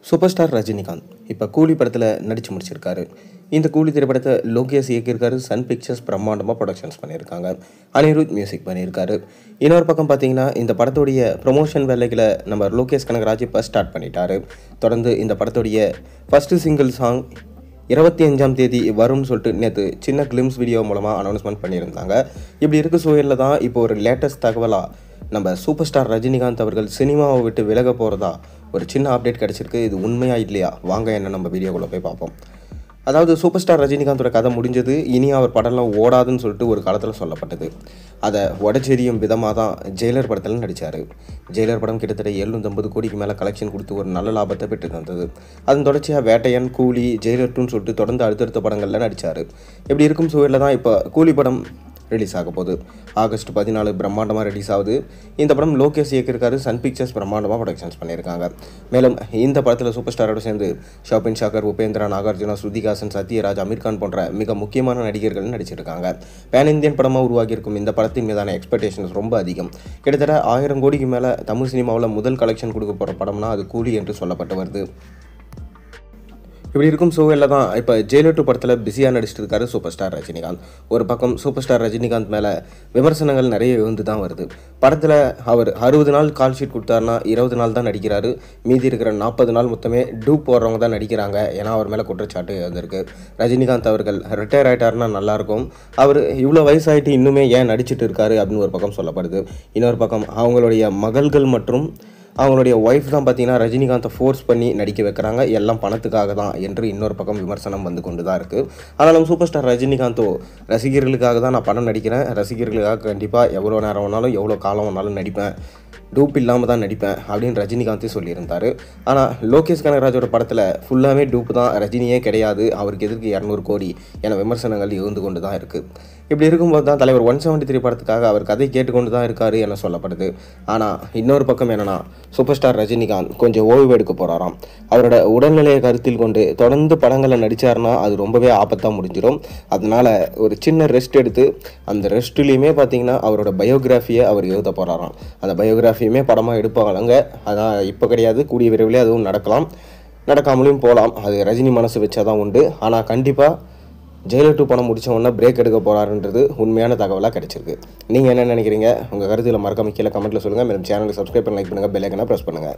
Super star Rajinikanth இப்போ கூலி படத்தில் நடித்து முடிச்சிருக்காரு. இந்த கூலி திரைப்படத்தை லோகேஷ் இயக்கியிருக்காரு. சன் பிக்சர்ஸ் பிரம்மாண்டமாக ப்ரொடக்ஷன்ஸ் பண்ணியிருக்காங்க. அனிருத் மியூசிக் பண்ணியிருக்காரு. இன்னொரு பக்கம் பார்த்தீங்கன்னா இந்த படத்துடைய ப்ரொமோஷன் வேலைகளை நம்ம லோகேஷ் கனகராஜ் இப்போ ஸ்டார்ட் பண்ணிட்டாரு. தொடர்ந்து இந்த படத்துடைய ஃபஸ்ட்டு சிங்கிள் சாங் 25ஆம் தேதி வரும்னு சொல்லிட்டு நேற்று சின்ன கிளிம்ஸ் வீடியோ மூலமாக அனௌன்ஸ்மெண்ட் பண்ணியிருந்தாங்க. இப்படி இருக்க சூழலில் தான் இப்போ ஒரு லேட்டஸ்ட் தகவலாக நம்ம சூப்பர் ஸ்டார் ரஜினிகாந்த் அவர்கள் சினிமாவை விட்டு விலக போகிறதா ஒரு சின்ன அப்டேட் கிடச்சிருக்கு. இது உண்மையா இல்லையா வாங்க என்ன நம்ம வீடியோக்குள்ளே போய் பார்ப்போம். அதாவது சூப்பர் ஸ்டார் ரஜினிகாந்தோட கதை முடிஞ்சது, இனி அவர் படம்லாம் ஓடாதுன்னு சொல்லிட்டு ஒரு காலத்தில் சொல்லப்பட்டது. அதை உடச்செறியும் விதமாக தான் ஜெயிலர் படத்தில் நடித்தார். ஜெயிலர் படம் கிட்டத்தட்ட 750 கோடிக்கு மேலே கலெக்ஷன் கொடுத்து ஒரு நல்ல லாபத்தை பெற்று தந்தது. அதன் தொடர்ச்சியாக வேட்டையன், கூலி, ஜெயிலர் 2ன்னு சொல்லிட்டு தொடர்ந்து அடுத்தடுத்த படங்களில் நடித்தார். இப்படி இருக்கும் சூழலில் தான் இப்போ கூலி படம் ரிலீஸ் ஆக போகுது. ஆகஸ்ட் 14 பிரம்மாண்டமாக ரிலீஸ் ஆகுது. இந்த படம் லோகேஷ் இயக்கியிருக்காரு. சன் பிக்சர்ஸ் பிரம்மாண்டமாக ப்ரொடக்ஷன்ஸ் பண்ணியிருக்காங்க. மேலும் இந்த படத்தில் சூப்பர் ஸ்டாரோட சேர்ந்து ஷோபின் ஷாக்கர், உபேந்திரா, நாகார்ஜுனா, ஸ்ருதிஹாசன், சத்யராஜ், அமீர் கான் போன்ற மிக முக்கியமான நடிகர்கள் நடிச்சிருக்காங்க. பேன் இந்தியன் படமாக உருவாகியிருக்கும் இந்த படத்தின் மீதான எக்ஸ்பெக்டேஷன்ஸ் ரொம்ப அதிகம். கிட்டத்தட்ட 1000 கோடிக்கு மேலே தமிழ் சினிமாவில் முதல் கலெக்ஷன் கொடுக்க போகிற படம்னா அது கூலி என்று சொல்லப்பட்டு வருது. இப்படி இருக்கும் சூழலில் தான் இப்போ ஜெயிலர் 2 படத்தில் பிஸியாக நடிச்சிட்டு இருக்காரு சூப்பர் ஸ்டார் ரஜினிகாந்த். ஒரு பக்கம் சூப்பர் ஸ்டார் ரஜினிகாந்த் மேலே விமர்சனங்கள் நிறைய வந்து தான் வருது. படத்தில் அவர் 60 நாள் கால் ஷீட் கொடுத்தாருன்னா 20 நாள் தான் நடிக்கிறாரு. மீதி இருக்கிற 40 நாள் மொத்தமே டூப் போடுறவங்க தான் நடிக்கிறாங்க. ஏன்னா அவர் மேலே குற்றச்சாட்டு வந்திருக்கு. ரஜினிகாந்த் அவர்கள் ரிட்டையர் ஆகிட்டாருன்னா நல்லாயிருக்கும். அவர் இவ்வளோ வயசாகிட்டு இன்னுமே ஏன் நடிச்சிட்டு இருக்காரு அப்படின்னு ஒரு பக்கம் சொல்லப்படுது. இன்னொரு பக்கம் அவங்களுடைய மகள்கள் மற்றும் அவங்களுடைய ஒய்ஃப் தான் பார்த்தீங்கன்னா ரஜினிகாந்தை ஃபோர்ஸ் பண்ணி நடிக்க வைக்கிறாங்க, எல்லாம் பணத்துக்காக தான் என்று இன்னொரு பக்கம் விமர்சனம் வந்து கொண்டு தான் இருக்குது. ஆனாலும் சூப்பர் ஸ்டார் ரஜினிகாந்தோ ரசிகர்களுக்காக தான் நான் படம் நடிக்கிறேன், ரசிகர்களுக்காக கண்டிப்பாக எவ்வளோ நேரம் வேணாலும் எவ்வளோ காலம் வேணாலும் நடிப்பேன், டூப் இல்லாமல் தான் நடிப்பேன் அப்படின்னு ரஜினிகாந்தே சொல்லியிருந்தார். ஆனால் லோகேஷ் கனகராஜோட படத்தில் ஃபுல்லாகவே டூப்பு தான், ரஜினியே கிடையாது, அவருக்கு எதிர்க்கு 200 கோடி என விமர்சனங்கள் இருந்து கொண்டு தான் இருக்குது. இப்படி இருக்கும்போது தான் தலைவர் 173 படத்துக்காக அவர் கதை கேட்டுக்கொண்டு தான் இருக்காரு என சொல்லப்படுது. ஆனால் இன்னொரு பக்கம் என்னென்னா சூப்பர் ஸ்டார் ரஜினிகாந்த் கொஞ்சம் ஓய்வு எடுக்க போகிறாராம். அவரோட உடல்நிலையை கருத்தில் கொண்டு தொடர்ந்து படங்களை நடித்தார்னா அது ரொம்பவே ஆபத்தாக முடிஞ்சிடும். அதனால் ஒரு சின்ன ரெஸ்ட் எடுத்து அந்த ரெஸ்ட்லேயுமே பார்த்தீங்கன்னா அவரோட பயோகிராஃபியை அவர் எழுத போகிறாராம். அந்த பயோகிராஃபியுமே படமாக எடுப்பாங்களாங்க. அதான் இப்போ கிடையாது, கூடிய விரைவில் அதுவும் நடக்கலாம், நடக்காமலையும் போகலாம். அது ரஜினி மனசு வச்சா தான் உண்டு. ஆனால் கண்டிப்பாக ஜெயிலர் 2 படம் முடித்த உடனே பிரேக் எடுக்க போகிறாருன்றது உண்மையான தகவலாக கிடைச்சிருக்கு. நீங்கள் என்ன நினைக்கிறீங்க? உங்கள் கருத்தில் மறக்காம கீழே கமெண்ட்டில் சொல்லுங்கள். மேலும் சேனலுக்கு சப்ஸ்கிரைப் பண்ணி லைக் பண்ணுங்கள், பெல் ஐக்கனை ப்ரெஸ் பண்ணுங்கள்.